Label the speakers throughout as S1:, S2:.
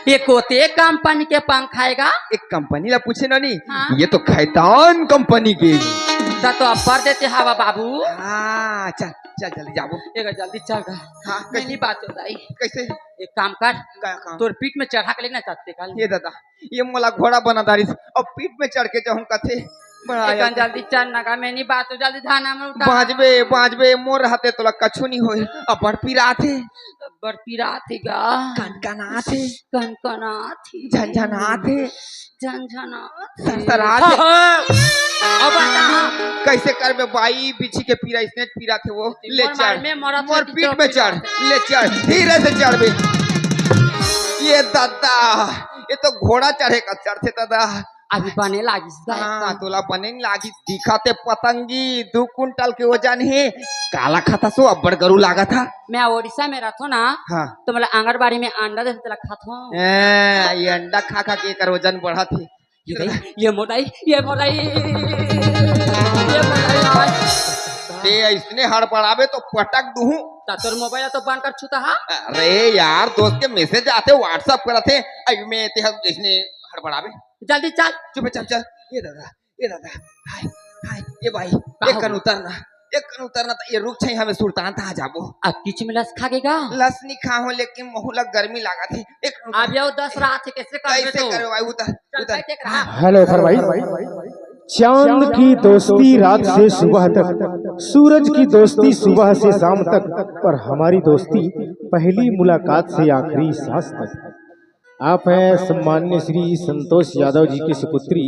S1: ये कोते कंपनी के पंख आएगा।
S2: एक कंपनी ला पूछे ना नहीं।
S1: हाँ?
S2: ये तो खैतान कंपनी के।
S1: तो अब पर देते हवा बाबू।
S2: हाँ चल चल जल्दी जाओ।
S1: एक जल्दी चल गा।
S2: हाँ
S1: नहीं बात होता है।
S2: कैसे?
S1: एक काम कर,
S2: काम?
S1: तोर पीठ में चढ़ा के लेना चाहते कल।
S2: ये दादा ये मोला घोड़ा बना दारी अब पीठ में चढ़ के जाऊं कथे बड़ा
S1: जल्दी चल ना का। मैं नहीं बात हो जल्दी धाना में उठा।
S2: बाजबे मोर हाथे तोला कछु नहीं होए। अब बड़ पीरा थे
S1: बड़ पीरा थे गा।
S2: कनकना थे
S1: कनकना थी
S2: झंझना थे
S1: झंझना
S2: सरसरा थे।
S1: अब बता
S2: कैसे कर बे बाई बिछी के पीरा इसने पीरा थे वो ले चढ़ मोर पीठ में चढ़ ले चढ़ धीरे से चढ़ बे। ये दादा ये तो घोड़ा चढ़े का चढ़ते दादा
S1: अभी बने लागी।
S2: हाँ तोला बने लागी दिखाते पतंगी 2 कुंटल के वजन है काला खाता सो अब्बड़ गरु लागा था।
S1: मैं ओडिशा में रहता ना। हाँ तो मतलब आंगनबाड़ी में अंडा देते ला खाता हूँ।
S2: ये अंडा खा खा के कर वजन बढ़ा थी।
S1: ये मोटाई
S2: इसने हड़बड़ावे तो पटक दूं।
S1: तोर मोबाइल तो बंद कर छूता है।
S2: अरे यार दोस्त के मैसेज आते व्हाट्सएप करते अभी मैं इसने हड़बड़ावे।
S1: जल्दी चल
S2: चुप चल ये दादा हाय हाय ये भाई एक कन उतरना था। ये रुक छई हमें सुल्तान था जाबो।
S1: अब किच में लस खागेगा।
S2: लस नहीं खाओ लेकिन मोहला गर्मी लगा थी। एक
S1: अब यो 10 रात कैसे
S2: करे भाई उतर।
S3: हेलो भाई चांद की दोस्ती रात से सुबह तक, सूरज की दोस्ती सुबह से शाम तक, और हमारी दोस्ती पहली मुलाकात से आखिरी सांस तक। आप हैं सम्मान्य श्री संतोष यादव जी की सुपुत्री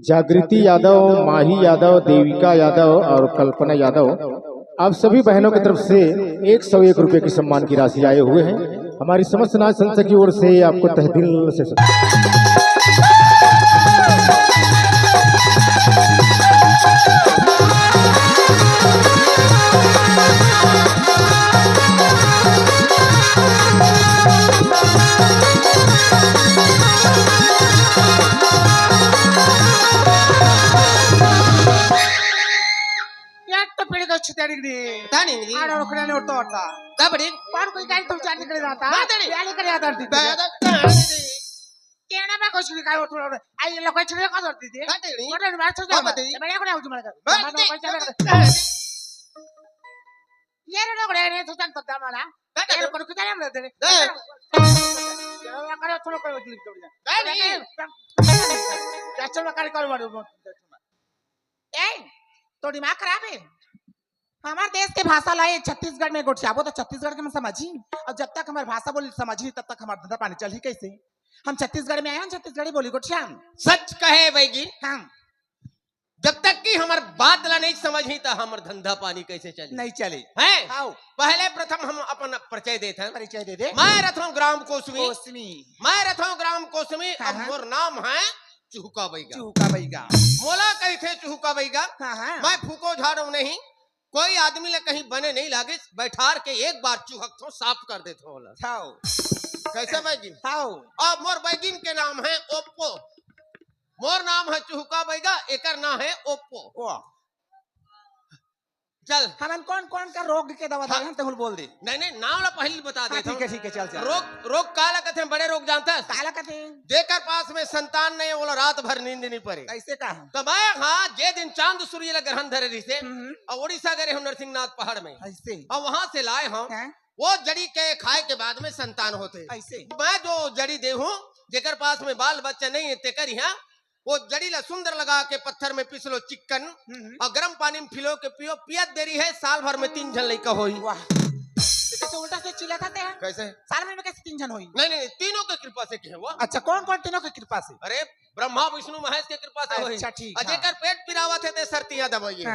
S3: जागृति यादव, माही यादव, देविका यादव और कल्पना यादव। आप सभी बहनों की तरफ से 101 रुपए की सम्मान की राशि आए हुए हैं। हमारी समस्त नाच संस्था की ओर से आपको तहे दिल से
S4: तो दिमाग खराब है। हमारे देश के भाषा लाए छत्तीसगढ़ में गोटियाबो तो छत्तीसगढ़ के हम समझी और जब तक हमारी भाषा बोली समझी तब तक हमारा धंधा पानी चल ही कैसे। हम छत्तीसगढ़ में आए हम छत्तीसगढ़ी बोली गोटिया।
S5: सच कहे बैगी
S4: हाँ
S5: जब तक कि हमार बात ला नहीं समझी तो हमार धंधा पानी कैसे चले
S4: नहीं चले
S5: हैं।
S4: आओ
S5: पहले प्रथम हम अपन परिचय देते हैं।
S4: परिचय दे दे।
S5: मैं रहता ग्राम कोसमी। मैं रहता ग्राम कोसमी।
S4: हाँ,
S5: अब मोर नाम है चुहुका बैगा। मोला कही थे चुहुका बैगा। मैं फूको झाड़ू नहीं कोई आदमी ले कहीं बने नहीं लागे बैठार के एक बार चूहक थो साफ कर देते हो। कैसे बैगिन? अब मोर बैगिन के नाम है ओप्पो। मोर नाम है चुहुका बैगा एकर नाम है ओप्पो। चल
S4: हमन कौन का रोग के दवा हम तो बोल दे।
S5: नहीं नाम ला पहले बता दे।
S4: ठीक है चल।
S5: रोग काला कहते हैं बड़े रोग जानता है
S4: काला कहते हैं
S5: जेकर पास में संतान नहीं बोला रात भर नींद नहीं पड़े।
S4: ऐसे का
S5: तो मैं हाँ जे दिन चांद सूर्य ला ग्रहण धरे रही से और उड़ीसा गए हम नरसिंहनाथ पहाड़ में
S4: ऐसे
S5: और वहां से लाए हम वो जड़ी के खाए के बाद में संतान होते।
S4: ऐसे
S5: मैं जो जड़ी दे हूँ जेकर पास में बाल बच्चा नहीं है तेकर यहाँ वो जड़ी ला सुंदर लगा के पत्थर में पिस लो चिकन और गर्म पानी में फिलो के पियो पियत देरी है साल भर में 3 जन लड़का होई।
S4: वाह तो उल्टा से चिल्ला था
S5: कैसे
S4: साल में कैसे 3 जन होई?
S5: नहीं तीनों की कृपा से के हुआ।
S4: अच्छा कौन तीनों की कृपा से?
S5: अरे ब्रह्मा विष्णु महेश के कृपा से होई।
S4: अच्छा ठीक।
S5: जेकर पेट पिरावत है ते सर्तियां दबाइए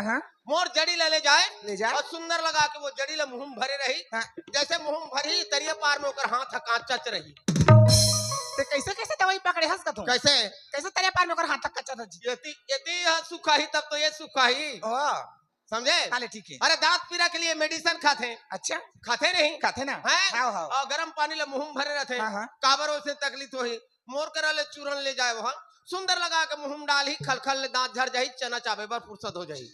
S5: मोर जड़ी ले जाए और सुंदर लगा के वो जड़ी ला मुंह भरे रही। जैसे मुंह भरी तरिया पार में ओकर हाथ कांचा रही।
S4: ते कैसे दवाई पकड़े हंस का? कैसे तेरे पार में हाथ तक कच्चा था?
S5: यदि सुखा ही तब तो ये सुखा ही समझे।
S4: चले ठीक है।
S5: अरे दांत पीड़ा के लिए मेडिसिन खाते।
S4: अच्छा
S5: खाते नहीं
S4: खाते ना
S5: है और गर्म पानी ले मुंह भरे रहते। काबर से तकलीफ हो मोर करा ले चूरन ले जाए वहाँ सुंदर लगा के मुंह डाल ही खलखल ले दांत झड़ जाही चना चावे बार फुर्सत हो जाही।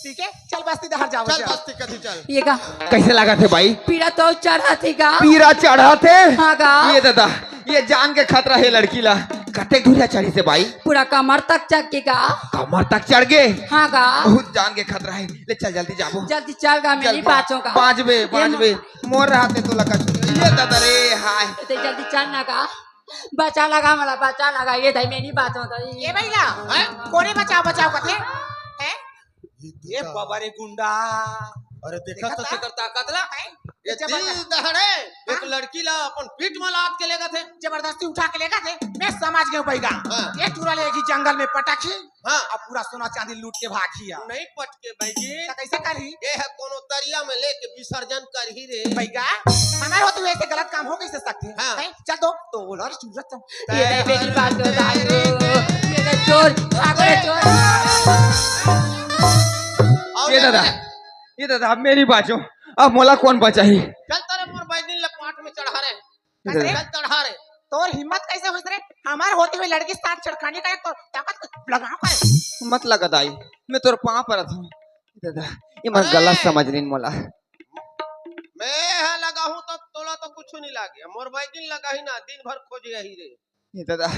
S4: ठीक है चल बस्ती दहर जाओ।
S5: चल बस्ती कथी चल।
S1: ये का
S2: कैसे लगा थे भाई?
S1: पीड़ा तो चढ़ा थी गा।
S2: पीड़ा चढ़ा थे
S1: हाँ गा।
S2: ये दादा ये जान के खतरा है लड़की ला। कटे दूरिया चढ़ी से भाई?
S1: पूरा कमर तक चक्केगा।
S2: कमर तक चढ़ गए?
S1: हाँ गा।
S2: बहुत जान के खतरा है। ले चल जल्दी जाबो।
S1: जल्दी चल गा, मेरी बातों का।
S2: 5 बजे मोर रहते तो लगा ये दादा रे हाय।
S1: तो जल्दी चल ना गा। बचा लगा मला, बचा लगा ये धई मेरी बातों तो
S4: ये भैया कोने बचाओ बचाओ कथे हैं? ये बाबा रे गुंडा।
S5: अरे देखा तो सिकर ताकत ला ये दिल दहड़े एक लड़की ला अपन पीठ में लाद के लेगा थे,
S4: जबरदस्ती उठा के लेगा थे। मैं समझ गया भैया। ये चूरा लेगी जंगल में पटाखी।
S5: हाँ
S4: अब पूरा सोना चांदी लूट के भागी।
S5: नहीं पटके भाई जी,
S4: कैसे करी?
S5: ये है कोनो तरिया में लेके विसर्जन कर ही रे
S4: भैया। हमारे हो तो ऐसे गलत काम हो कैसे सकते
S5: हाँ।
S4: हैं? चल दो तो बोलो अरे सूरज
S1: ये धई मेरी बात तो ये चोर भागो चोर।
S2: ये दादा अब मेरी बाजो। अब मोला कौन बचाही?
S5: चल तेरे मोर बैदिन लपाट में चढ़ा रहे, चल चढ़ा रहे।
S4: तोर हिम्मत कैसे हुई रे? हमारे होते हुए लड़की साथ छड़खाने का तो ताकत लगाओ करे।
S2: मत लगा दाई, मैं तोर पाँव पर था। दादा ये मत गलत समझ रही मोला।
S5: मैं है लगा हूँ तो तोला तो कुछ नहीं लागे, मोर बैदिन लगा ही ना, दिन भर खोज यही रे।
S2: ये दादा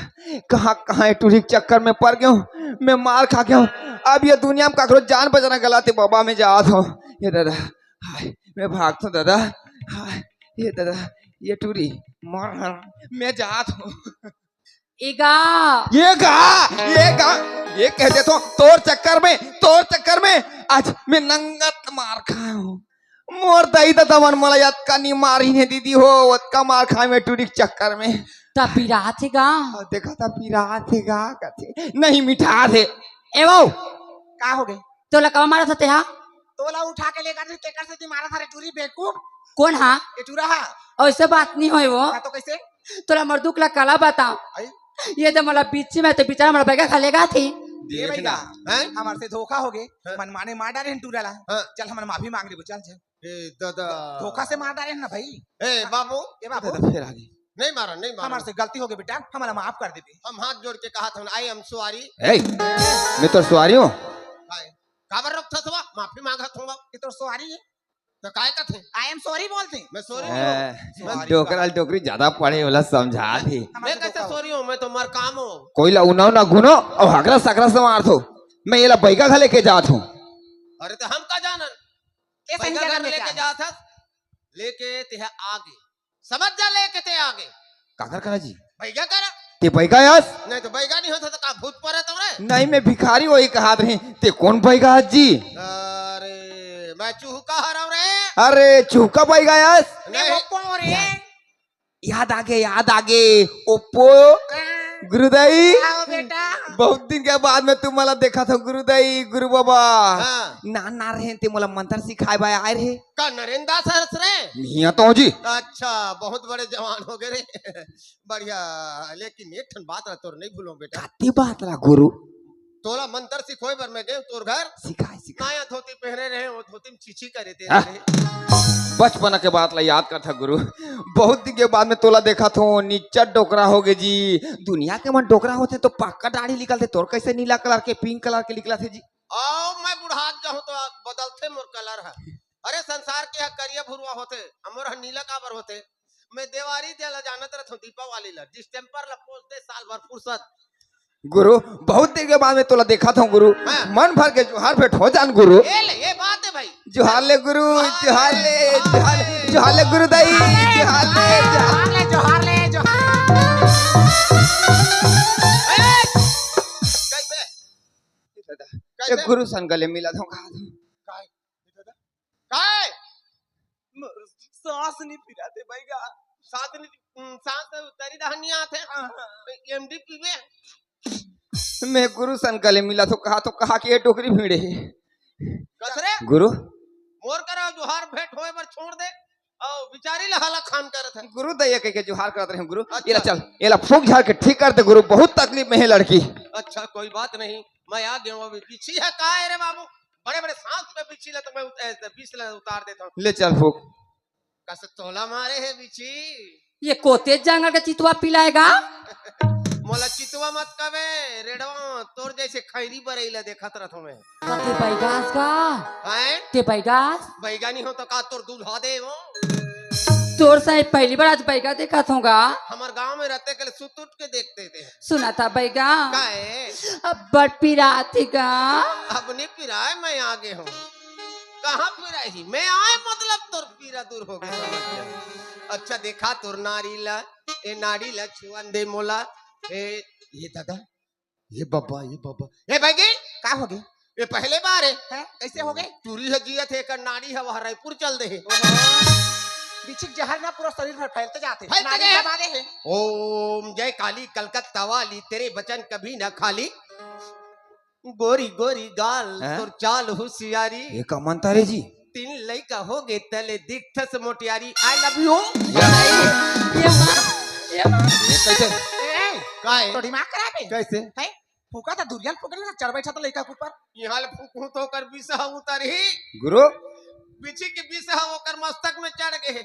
S2: कहाँ टूरिक चक्कर में पड़ गया हूँ, मैं मार खा गया हूँ। अब ये दुनिया में काकरो जान बचाना गलत है बाबा, मैं जात हूँ। ये दादा हाय मैं भागता हूँ दादा। हाय ये दादा ये टूरी मार मैं जात हूँ। ये कहते तो तोर चक्कर में आज मैं नंगत मार खाया हूँ। मोर दई दादा मन मला याद का नहीं मारी है दीदी हो, का मार खाए में टूरिक चक्कर में।
S1: ता पीरा थे गा।
S2: देखा था पीरा थे गा कहते नहीं मिठा थे। ए वो
S4: का हो गए?
S1: तो लका मारा था तेहा?
S4: तोला उठा के लेकर टेकर से मारा था रे टूरी बेवकूफ।
S1: कौन हा?
S4: ये टूरा हा।
S1: ऐसे बात नहीं होई वो।
S4: तो कैसे?
S1: तोला मर्दुक ला काला बताओ। ये तो मला पीछे में तो बेचारा मला बैगा खा लेगा थी।
S4: ये भैया हमारे से धोखा हो गए, मनमाने मार डाले टूरा ला। चल हम माफी मांग ले चल चल।
S5: ए दादा
S4: धोखा से मार डाले ना भाई।
S5: ए बाबू
S2: फिर आगे
S5: नहीं मारा
S4: हमारे से गलती हो गई बेटा, हमारा माफ कर दे।
S5: हम हाथ जोड़ के कहा था आई एम सॉरी।
S2: मैं तो सॉरी हूँ।
S5: काबर रखता था माफी मांगा था
S4: ये तो सॉरी है
S5: तो काय का थे?
S4: आई एम सॉरी बोलते।
S5: मैं सॉरी
S2: टोकरी ज्यादा पढ़े वाला समझा थी।
S5: मैं कैसे सॉरी हूँ? मैं तो मर काम हूँ।
S2: कोई ला उना ना गुनो और हगरा सकरा से मार थो। मैं ये ला बैगा खा लेके जात हूँ।
S5: अरे तो हम का जानन बैगा घर लेके जात था, लेके ते आगे समझ जा, लेके ते आगे
S2: काकर करा जी
S5: बैगा करा
S2: ते बैगा यास
S5: नहीं तो बैगा नहीं होता तो का भूत पर है तुमरे?
S2: नहीं मैं भिखारी वही कहा रहे ते कौन बैगा जी?
S5: अरे मैं चूका हरा रे।
S2: अरे चूका बैगा यास
S5: नहीं
S2: याद आगे ओप्पो गुरुदाई।
S4: बेटा
S2: बहुत दिन के बाद में तुम मला देखा था गुरुदाई गुरु बाबा।
S5: हाँ।
S2: ना रहे ते मला मंत्र सिखाए बाय आए रहे
S5: का नरेंद्र सरस रे
S2: मियां तो जी।
S5: अच्छा बहुत बड़े जवान हो गए रे बढ़िया। लेकिन एक ठन बात तोर नहीं भूलो बेटा।
S2: काती बात ला गुरु
S5: तोला मंत्र सिखोए बर में गए तोर घर
S2: सिखाए
S5: नया धोती पहने रहे, वो धोती में चीची करे थे।
S2: बचपन के बात ला याद कर था गुरु। बहुत दिन के बाद में तोला देखा था नीचा डोकरा हो गए जी। दुनिया के मन डोकरा होते तो पक्का दाढ़ी निकलते, तोर कैसे नीला कलर के पिंक कलर के निकला थे जी?
S5: आओ मैं बुढ़ा जाऊं तो बदलते मोर कलर है। अरे संसार के करिया भुरवा होते, हमर नीला काबर होते। मैं देवारी देला जानत रहता हूं दीपावली ला डिस्टेम्पर ला पोस दे साल भर फुर्सत।
S2: गुरु बहुत देर के बाद में तोला देखा था गुरु।
S5: हाँ।
S2: मन भर के जोहार भेंट हो जान गुरु।
S5: ये बात है भाई।
S2: जोहार ले गुरु, जोहार ले गुरु दाई,
S4: जोहार ले
S5: कैसे
S2: गुरु सन गले मिला था
S5: काय
S4: सांस नहीं पिराते भाई का
S5: सांस तेरी दहनिया आते एमडी पीवे।
S2: मैं गुरु सन गले मिला तो कहा कि ये टोकरी भीड़े
S5: कसरे
S2: गुरु
S5: मोर करा जोहार भेंट होए पर छोड़ दे और बिचारी लहाला खान करत है।
S2: गुरु दैया के जोहार करते रहे गुरु। ये चल ये फूक झाड़ के ठीक कर दे गुरु, बहुत तकलीफ में है लड़की।
S5: अच्छा कोई बात नहीं, मैं आ गया हूँ। अभी पीछी है का है रे बाबू? बड़े बड़े सांस पे पीछी ले तो मैं 20 ले उतार देता हूँ।
S2: ले चल फूक।
S5: कैसे तोला मारे है बिची?
S1: ये कोते जंगल का चितवा पिलाएगा।
S5: मोला चितवा मत कवे रेडवा, तोर जैसे खैरी बरैला देखत रहत हूं मैं।
S1: ते बैगास का
S5: हैं
S1: ते बैगास
S5: बैगानी हो तो का तोर दूल्हा दे वो
S1: तोर साहेब पहली बार आज बैगा देखा होगा।
S5: हमारे गांव में रहते के सुत उठ के देखते थे।
S1: सुना था बैगा
S5: का है?
S1: अब बट पिराती का
S5: अब नहीं पिराए, मैं आगे हूँ। कहाँ पिराई? मैं आए मतलब तोर पीरा दूर हो गया। अच्छा देखा तोर नारीला, ए नारीला छुअन दे मोला। ये दादा, ये बाबा, ये बैगी
S4: का हो गए?
S5: ये पहले बार है।
S4: कैसे हो गए?
S5: टूरी है जिया थे कर नारी है, वहाँ रायपुर चल दे।
S4: बिचिक जहर ना पूरा शरीर में फैलते जाते
S5: फैलते
S4: नाड़ी
S5: गए।
S4: दबा दे है।
S5: ओम जय काली कलकत्ता वाली, तेरे वचन कभी न खाली। गोरी गोरी गाल तोर चाल होशियारी।
S2: ये का मनता रे जी?
S5: 3 लड़का हो गए तले दिखथस मोटियारी। I love you.
S2: ये कैसे?
S5: काय
S4: तो दिमाग खराब है।
S2: कैसे?
S4: है फूका था दुरियल फूकले ना चढ़ बैठा था लड़का के ऊपर।
S5: यहाँ फूकू तो कर बिसहा उतरी।
S2: गुरु
S5: बिछी के बिसहा होकर मस्तक में चढ़ गए।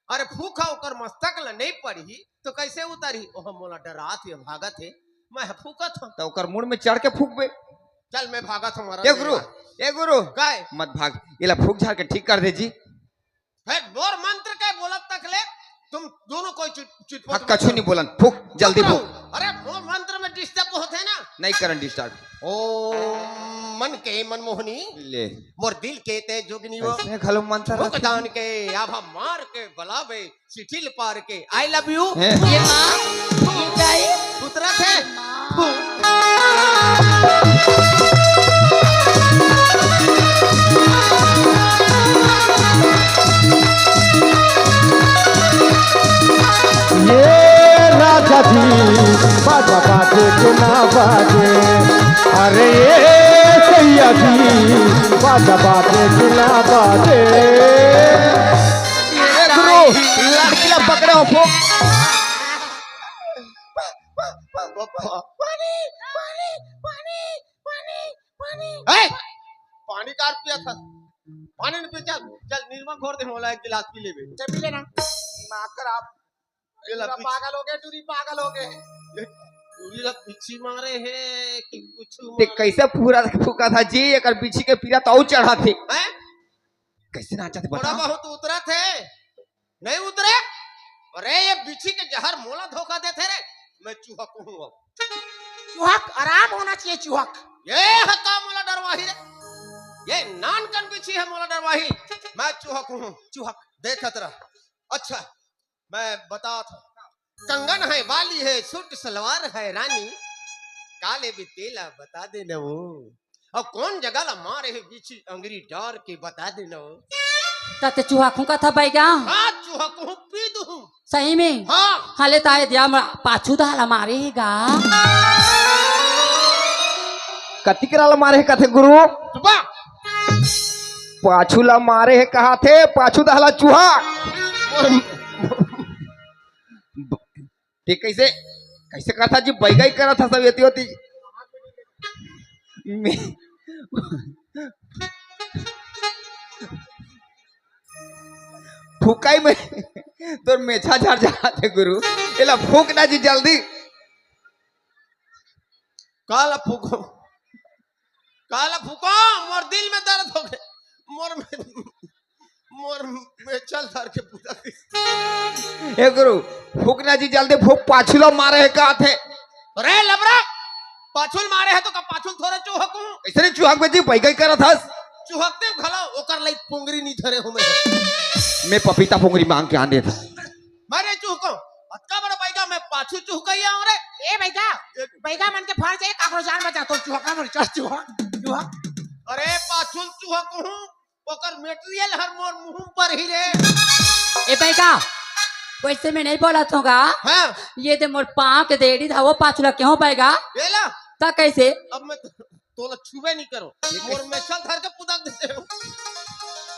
S5: अरे फूका होकर मस्तक ल नहीं पड़ी तो कैसे उतरी? ओह मोला डरा थे, भागत है। मैं फूकत हूँ
S2: तो ओकर मुड़ में चढ़ के फूक बे।
S5: चल मैं भागत हूँ।
S2: ए गुरु
S5: काय
S2: मत भाग, इला फूक झाड़ के ठीक कर दे जी।
S5: फिर मोर मंत्र के बोलत तक ले तुम दोनों कोई चिटपट
S2: हाँ कछु नहीं बोलन, फूक जल्दी फूक।
S5: अरे मोर मंत्र में डिस्टर्ब होते ना।
S2: नहीं करन डिस्टर्ब।
S5: ओम मन के मनमोहनी,
S2: ले
S5: मोर दिल के ते जोगनी वो।
S2: ऐसे खलो मंत्र रख।
S5: भुगतान के आभा मार के बलावे चिठिल पार के। I love you.
S1: ये माँ ये गाय
S5: उतरा थे।
S3: ये राजा जी बाजा बाजे के ना बाजे, अरे ये सैया जी बाजा बाजे के ना बाजे।
S2: गुरु लड़की ला पकड़े हो फूक।
S5: पानी कार पिया था, पानी नहीं पिया। चल निर्मा घोर दे मोला, एक गिलास पी ले।
S4: चल पी लेना। दिमाग खराब। पागल हो गए, टूरी पागल हो गए।
S5: पूरी लोग पीछी मारे है कि कुछ
S2: ते कैसे पूरा फूका था जी? एकर पीछे के पीरा तो चढ़ा थे। कैसे नाचा थे
S5: थोड़ा
S2: बता।
S5: बहुत उतरा थे, नहीं उतरे। अरे ये बिछी के जहर मोला धोखा देते रे। मैं चूहक हूँ। अब
S4: चूहक आराम होना चाहिए। चूहक
S5: ये हक्का मोला डरवाही रे। ये नान कन बिछी है मोला डरवाही। मैं चूहक हूँ।
S4: चूहक
S5: देखत रहा। अच्छा मैं बता था, कंगन है, बाली है, सूट सलवार है रानी, काले भी तेला बता देना वो। और कौन जगह ला मारे है बिछी अंगरी डार के बता देना वो।
S1: ताते चूहा खूका था बैगा।
S5: हाँ चूहक हूँ, पीद हूँ।
S1: सही में
S5: हाँ
S1: हाले ताए दिया पाछू दाला मारेगा।
S2: कति कराला मारे है कथे गुरु?
S5: सुबह
S2: पाछू ला मारे है कहा थे? पाछू दहला चूहा। ते कैसे कैसे कहा था जी? बैगा ही करा था सब येती होती। फूकाई में तो मेछा झड़ जाते गुरु। एला फूक ना जी जल्दी।
S5: काला फूको, काला फूको। मोर दिल में दर्द हो गए। मोर में चल धर के पूरा।
S2: ए गुरु फूक ना जी जल्दी फूक। पाछू ला मारे है कहा थे?
S5: अरे लबरा पाछुल मारे है तो का पाछुल थोड़े चूहक हूँ।
S2: कैसे नहीं चूहा जी? बैगा ही करा था।
S5: चूहकते घला ओकर लाइक पोंगरी नहीं धरे हूँ
S2: मैं पपीता पोंगरी मांग के आने था।
S5: मैं चूहको अतका बड़ा बैगा मैं पाछू चूहका ही आऊं रे।
S4: ए बैगा बैगा मन के फाड़ जाए काकरो जान बचा तो चूहक मर चढ़ चूहक चूहक।
S5: अरे पाछुल चूहक हूँ, ओकर मटेरियल हर मोर मुंह पर ही रे।
S1: ए बैगा वैसे में नहीं बोला होगा।
S5: हाँ
S1: ये दे मोर पाँव के देड़ी था वो पाछूला क्यों बैगा?
S5: ये ला
S1: ता कैसे?
S5: अब मैं तोला छुबे नहीं करो। मोर में चल धर के पूरा देते हो।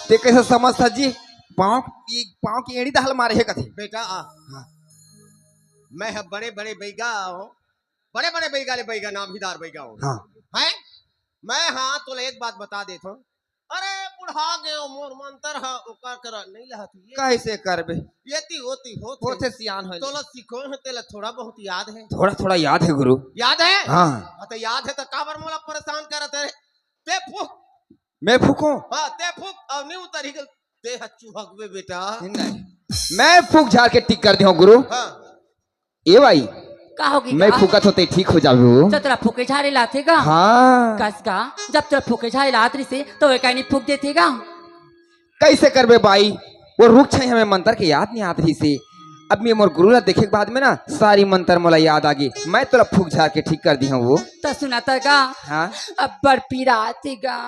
S2: ते कैसे समझ था जी? पाँव की एड़ी दहल मारे है कथे?
S5: बेटा आ मैं है बड़े बड़े बैगा हूँ, बड़े बड़े बैगा ले बैगा नामहीदार बैगा हूँ।
S2: हाँ
S5: है मैं हाँ तो एक बात बता देता हूँ। अरे बुढ़ा गए मोर मंतर है ओकर कर नहीं लहती।
S2: कैसे करबे?
S5: येती होती
S2: होते सियान हो।
S5: तोला सीखो है तेला थोड़ा बहुत याद है।
S2: थोड़ा थोड़ा याद है गुरु।
S5: याद है?
S2: हाँ
S5: तो याद है तो काबर मोला परेशान करत है। ते फूक।
S2: मैं फूको?
S5: हाँ ते फूक और नहीं उतरी गल ते चूहक बे बेटा।
S2: नहीं मैं फूक झाड़ के टिक कर दियो गुरु।
S5: हाँ
S2: ए भाई
S1: का होगी
S2: मैं फूकत होते ठीक हो जाबू।
S1: तो तेरा फूके झाड़े लातेगा
S2: हाँ
S1: कसका जब तेरा फूके झाड़े लातरी से तो वे कहीं फूक देतेगा।
S2: कैसे करबे भाई वो रुक छे हमें मंत्र के याद नहीं आत रही से। अब मैं मोर गुरु ला देखे के बाद में ना सारी मंत्र मोला याद आ गई। मैं तोरा फूक झाड़ के ठीक कर दी हूँ वो।
S1: तो सुनाता गा
S2: हाँ
S1: अब बड़ पीरातेगा।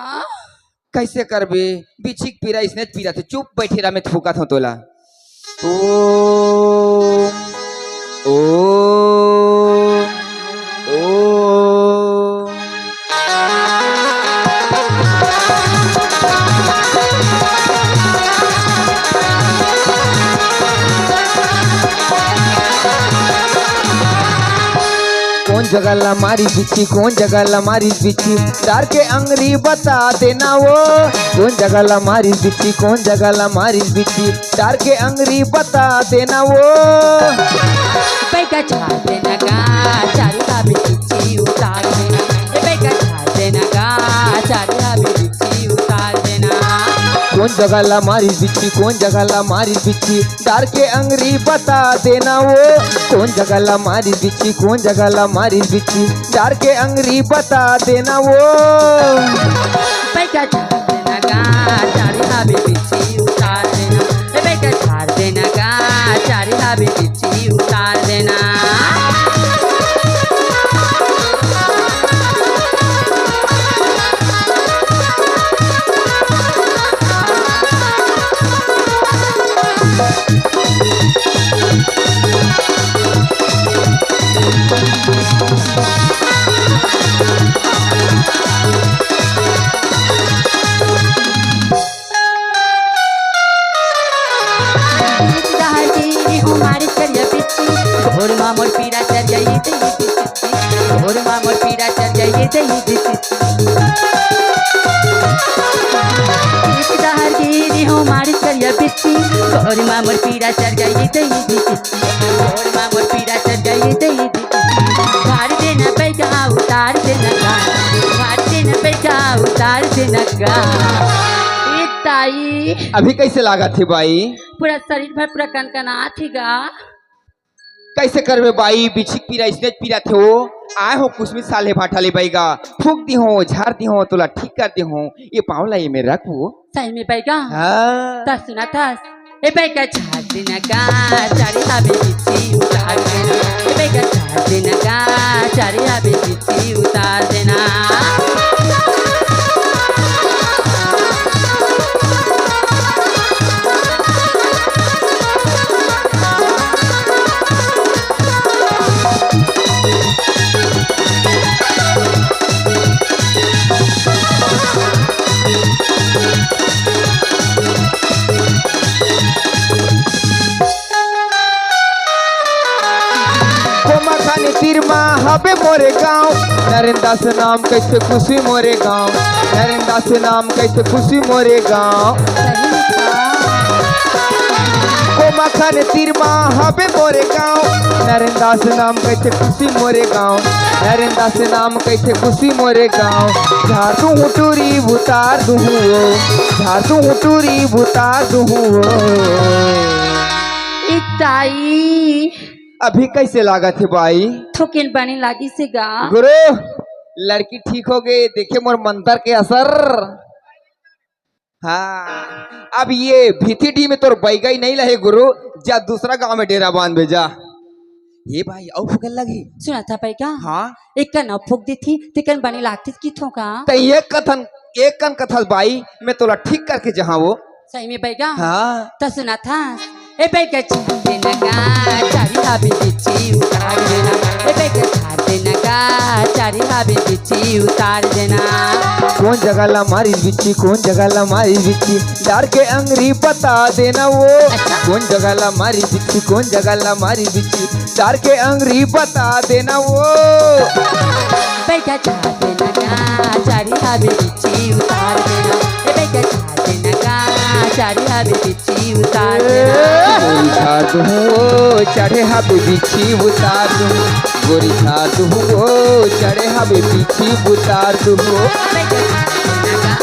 S2: कैसे करबे बिछिक पीरा इसने पीरा थे चुप बैठे रहा मैं फूकत हूँ तोला। ओ ओ कौन जगह ला मारी बिच्छी कौन जगह ला मारी बिच्छी डार के अंगरी बता देना वो। कौन जगह ला मारी बिच्छी कौन जगह ला मारी बिच्छी डार के अंगरी बता देना वो।
S1: पैका झाड़ देना गा चारी भाभी बिच्छी उतार देना। पैका झाड़ देना गा चारी भाभी बिच्छी उतार देना।
S2: कौन जगह ला मारी बिच्छी कौन जगह ला मारी बिच्छी डार के अंगरी बता देना वो। कौन जगह ला मारी बिच्छी कौन जगह ला मारी बिच्छी डार के अंगरी बता देना वो।
S1: पैका झाड़ देना गा चारी भाभी बिच्छी उतार देना। पैका झाड़ देना गा चारी भाभी बिच्छी उतार देना। और मामोर पीड़ा चल जाइए तो ये दिसती। और मामोर पीड़ा चल जाइए तो ये दिसती। इकदार गिरी हो मारी करिया बिस्ती। और मामोर पीड़ा चल जाइए तो ये दिसती। और मामोर पीड़ा चल जाइए तो ये दिसती। झाड़ देना पैसा उतार देना गा झाड़ देना पैसा उतार देना गा। ये ताई
S2: अभी कैसे लागा थे भाई
S1: पूरा शरीर भर पूरा कनकना थी गा।
S2: कैसे करबे भाई बिछिक पीरा इसने पीरा थे वो। आए हो कुछ भी साले भाटाले बैगा फूक दी हो झाड़ दी हो तोला ठीक कर दी हो। ये पावला ये में रखो
S1: सही में बैगा
S2: हाँ
S1: ता सुना था ए बैगा झाड़ देना गा चारी भाभी बिच्छी उतार देना। ए बैगा झाड़ देना गा चारी भाभी बिच्छी उतार देना।
S2: तिरमा हबे मोरे गाँव नरेंद्र से नाम कैसे खुशी मोरे गाँव। नरेंद्र से नाम कैसे खुशी मोरे गाँव। कोमाखन तिरमा हबे मोरे गाँव नरेंद्र से नाम कैसे खुशी मोरे गाँव। नरेंद्र से नाम कैसे खुशी मोरे गाँव। झाड़ दूँ हुटूरी भुतार दूँ झाड़ दूँ हुटूरी भुतार दूँ।
S1: इताई
S2: अभी कैसे लागा थे भाई
S1: थोकिन बनी लागी से गा।
S2: गुरु लड़की ठीक हो गई देखे मोर मंत्र के असर। हाँ अब ये भीतीडी में तोर बैगा ही नहीं लहे गुरु जा दूसरा गांव में डेरा बांध भेजा। ये भाई औ फुकल लगी
S1: सुना था पैगा
S2: हाँ
S1: एक का नौ फूक दी थी तिकन बनी लागती की थोका।
S2: तो एक कन कथन भाई मैं तोला ठीक करके जहाँ वो
S1: सही में बैगा
S2: हाँ
S1: तो सुना था ए बैगा झाड़ देना गा चारी भाभी बिच्छी उतार देना। ए बैगा झाड़ देना गा चारी भाभी बिच्छी उतार देना।
S2: कौन जगह ला मारी बिच्छी कौन जगह ला मारी बिच्छी डार के अंगरी बता देना वो। कौन जगह ला मारी बिच्छी कौन जगह ला मारी बिच्छी डार के अंगरी बता देना वो।
S1: बैगा झाड़ देना गा चारी भाभी बिच्छी उतार देना। ए बैगा झाड़ देना गा चारी भाभी बिच्छी उतार देना।
S2: गोरी झाड़ दूँ चढ़े हबे बिच्छी उतार दूँ। गोरी झाड़ दूँ चढ़े हबे बिच्छी उतार दूँ।
S1: बैगा झाड़ देना गा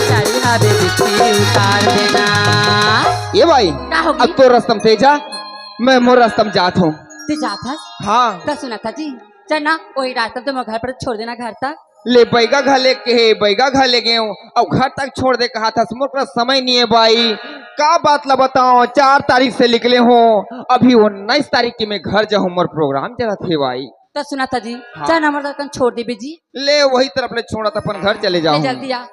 S1: चारी भाभी बिच्छी उतार देना।
S2: ये भाई
S1: का होगी
S2: अब तो रस्तम तेजा मैं मोर रस्तम जात हूँ।
S1: ते जात हस
S2: हाँ
S1: का सुना था जी चल ना वही रास्ता तो मैं घर पर छोड़ देना घर तक
S2: ले बैगा घर लेके है बैगा घर ले गए हूँ अब घर तक छोड़ दे कहा था मोर पास समय नहीं है भाई का बात ला बताओ 4 तारीख से निकले हो अभी 19 तारीख की मैं घर जाऊँ मोर प्रोग्राम चला थे भाई
S1: तो सुना था जी
S2: हाँ।
S1: चल हमारे तक छोड़ दे जी
S2: ले वही तरफ ले छोड़ा था अपन घर चले
S1: ले
S2: जाओ
S1: जल्दी आ